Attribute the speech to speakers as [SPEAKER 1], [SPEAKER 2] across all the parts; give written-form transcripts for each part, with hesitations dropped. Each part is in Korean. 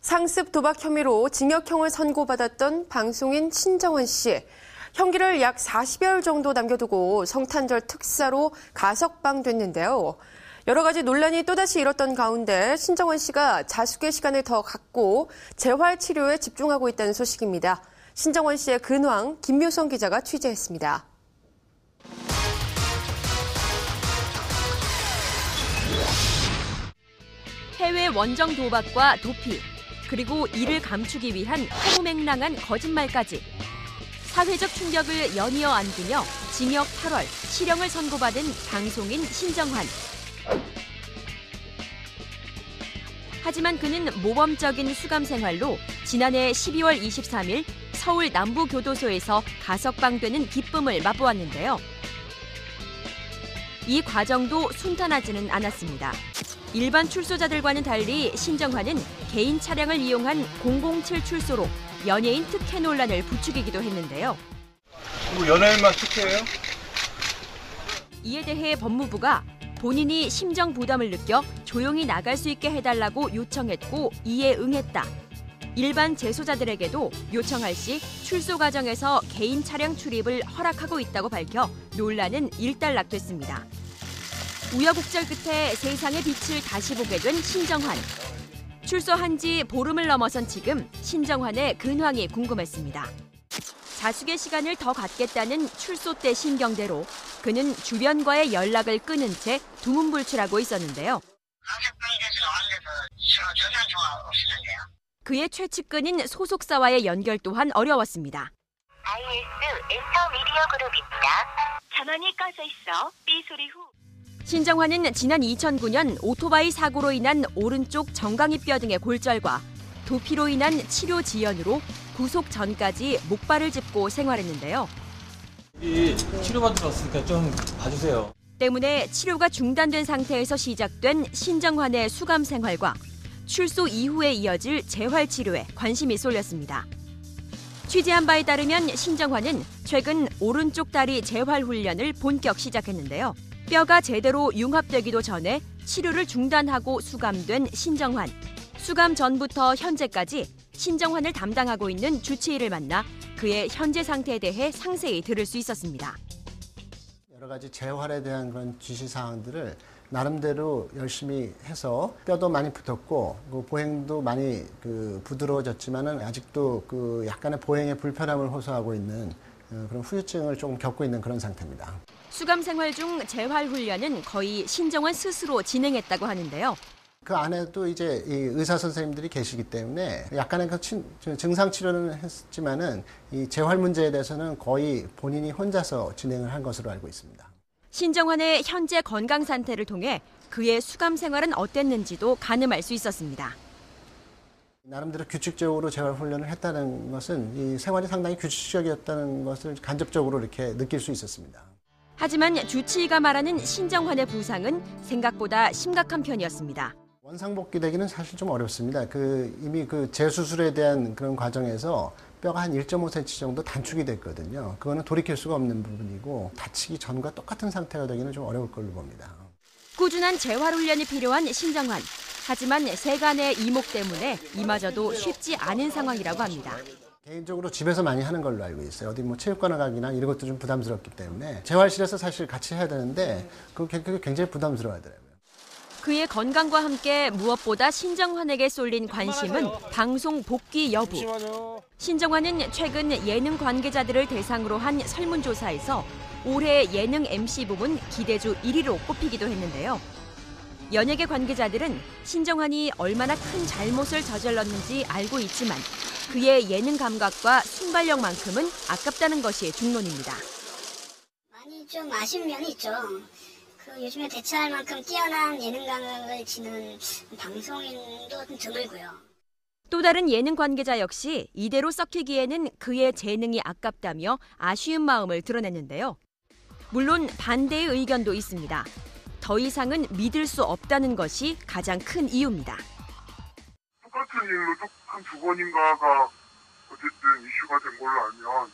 [SPEAKER 1] 상습 도박 혐의로 징역형을 선고받았던 방송인 신정원 씨. 형기를 약 40여일 정도 남겨두고 성탄절 특사로 가석방됐는데요. 여러 가지 논란이 또다시 일었던 가운데 신정원 씨가 자숙의 시간을 더 갖고 재활 치료에 집중하고 있다는 소식입니다. 신정원 씨의 근황 김묘성 기자가 취재했습니다.
[SPEAKER 2] 해외 원정 도박과 도피, 그리고 이를 감추기 위한 허무맹랑한 거짓말까지. 사회적 충격을 연이어 안기며 징역 8월, 실형을 선고받은 방송인 신정환. 하지만 그는 모범적인 수감 생활로 지난해 12월 23일 서울 남부교도소에서 가석방되는 기쁨을 맛보았는데요. 이 과정도 순탄하지는 않았습니다. 일반 출소자들과는 달리 신정환은 개인 차량을 이용한 007 출소로 연예인 특혜 논란을 부추기기도 했는데요.
[SPEAKER 3] 연예인만 특혜예요?
[SPEAKER 2] 이에 대해 법무부가 본인이 심정 부담을 느껴 조용히 나갈 수 있게 해달라고 요청했고 이에 응했다. 일반 재소자들에게도 요청할 시 출소 과정에서 개인 차량 출입을 허락하고 있다고 밝혀 논란은 일단락됐습니다. 우여곡절 끝에 세상의 빛을 다시 보게 된 신정환. 출소한 지 보름을 넘어선 지금 신정환의 근황이 궁금했습니다. 자숙의 시간을 더 갖겠다는 출소 때 심경대로 그는 주변과의 연락을 끊은 채 두문불출하고 있었는데요. 그의 최측근인 소속사와의 연결 또한 어려웠습니다.
[SPEAKER 4] IS 엔터미디어 그룹입니다. 전원이 꺼져 있어 삐 소리 후.
[SPEAKER 2] 신정환은 지난 2009년 오토바이 사고로 인한 오른쪽 정강이뼈 등의 골절과 도피로 인한 치료 지연으로 구속 전까지 목발을 짚고 생활했는데요.
[SPEAKER 5] 치료받으러 왔으니까 좀 봐주세요.
[SPEAKER 2] 때문에 치료가 중단된 상태에서 시작된 신정환의 수감 생활과 출소 이후에 이어질 재활 치료에 관심이 쏠렸습니다. 취재한 바에 따르면 신정환은 최근 오른쪽 다리 재활 훈련을 본격 시작했는데요. 뼈가 제대로 융합되기도 전에 치료를 중단하고 수감된 신정환. 수감 전부터 현재까지 신정환을 담당하고 있는 주치의를 만나 그의 현재 상태에 대해 상세히 들을 수 있었습니다.
[SPEAKER 6] 여러 가지 재활에 대한 그런 지시사항들을 나름대로 열심히 해서 뼈도 많이 붙었고 보행도 많이 부드러워졌지만은 아직도 약간의 보행에 불편함을 호소하고 있는 그런 후유증을 좀 겪고 있는 그런 상태입니다.
[SPEAKER 2] 수감 생활 중 재활 훈련은 거의 신정환 스스로 진행했다고 하는데요.
[SPEAKER 6] 그 안에도 이제 이 의사 선생님들이 계시기 때문에 약간의 증상 치료는 했지만은 이 재활 문제에 대해서는 거의 본인이 혼자서 진행을 한 것으로 알고 있습니다.
[SPEAKER 2] 신정환의 현재 건강 상태를 통해 그의 수감 생활은 어땠는지도 가늠할 수 있었습니다.
[SPEAKER 6] 나름대로 규칙적으로 재활 훈련을 했다는 것은 이 생활이 상당히 규칙적이었다는 것을 간접적으로 이렇게 느낄 수 있었습니다.
[SPEAKER 2] 하지만 주치의가 말하는 신정환의 부상은 생각보다 심각한 편이었습니다.
[SPEAKER 6] 원상복귀되기는 사실 좀 어렵습니다. 이미 재수술에 대한 그런 과정에서 뼈가 한 1.5cm 정도 단축이 됐거든요. 그거는 돌이킬 수가 없는 부분이고 다치기 전과 똑같은 상태가 되기는 좀 어려울 걸로 봅니다.
[SPEAKER 2] 꾸준한 재활 훈련이 필요한 신정환. 하지만 세간의 이목 때문에 이마저도 쉽지 않은 상황이라고 합니다.
[SPEAKER 6] 개인적으로 집에서 많이 하는 걸로 알고 있어요. 어디 체육관에 가기나 이런 것도 좀 부담스럽기 때문에 재활실에서 사실 같이 해야 되는데 그게 굉장히 부담스러워하더라고요.
[SPEAKER 2] 그의 건강과 함께 무엇보다 신정환에게 쏠린 관심은 방송 복귀 여부. 신정환은 최근 예능 관계자들을 대상으로 한 설문조사에서 올해 예능 MC 부문 기대주 1위로 꼽히기도 했는데요. 연예계 관계자들은 신정환이 얼마나 큰 잘못을 저질렀는지 알고 있지만 그의 예능 감각과 순발력만큼은 아깝다는 것이 중론입니다.
[SPEAKER 7] 많이 좀 아쉬운 면이 있죠. 요즘에 대체할 만큼 뛰어난 예능 감각을 지닌 방송인도 좀 드물고요.
[SPEAKER 2] 또 다른 예능 관계자 역시 이대로 썩히기에는 그의 재능이 아깝다며 아쉬운 마음을 드러냈는데요. 물론 반대의 의견도 있습니다. 더 이상은 믿을 수 없다는 것이 가장 큰 이유입니다.
[SPEAKER 8] 똑같은 일로 한 두 번인가가 어쨌든 이슈가 된 걸로 알면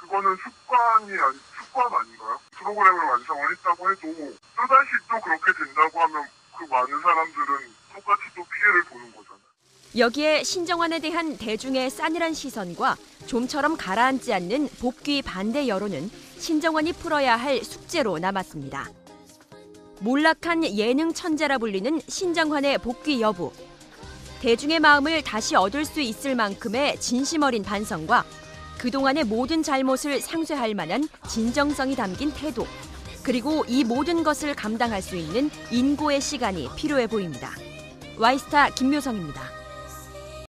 [SPEAKER 8] 그거는 습관 아닌가요? 프로그램을 완성을 했다고 해도 또다시 또 그렇게 된다고 하면 그 많은 사람들은 똑같이 또 피해를 보는 거잖아요.
[SPEAKER 2] 여기에 신정환에 대한 대중의 싸늘한 시선과 좀처럼 가라앉지 않는 복귀 반대 여론은 신정환이 풀어야 할 숙제로 남았습니다. 몰락한 예능 천재라 불리는 신정환의 복귀 여부. 대중의 마음을 다시 얻을 수 있을 만큼의 진심 어린 반성과 그동안의 모든 잘못을 상쇄할 만한 진정성이 담긴 태도, 그리고 이 모든 것을 감당할 수 있는 인고의 시간이 필요해 보입니다. 와이스타 김묘성입니다.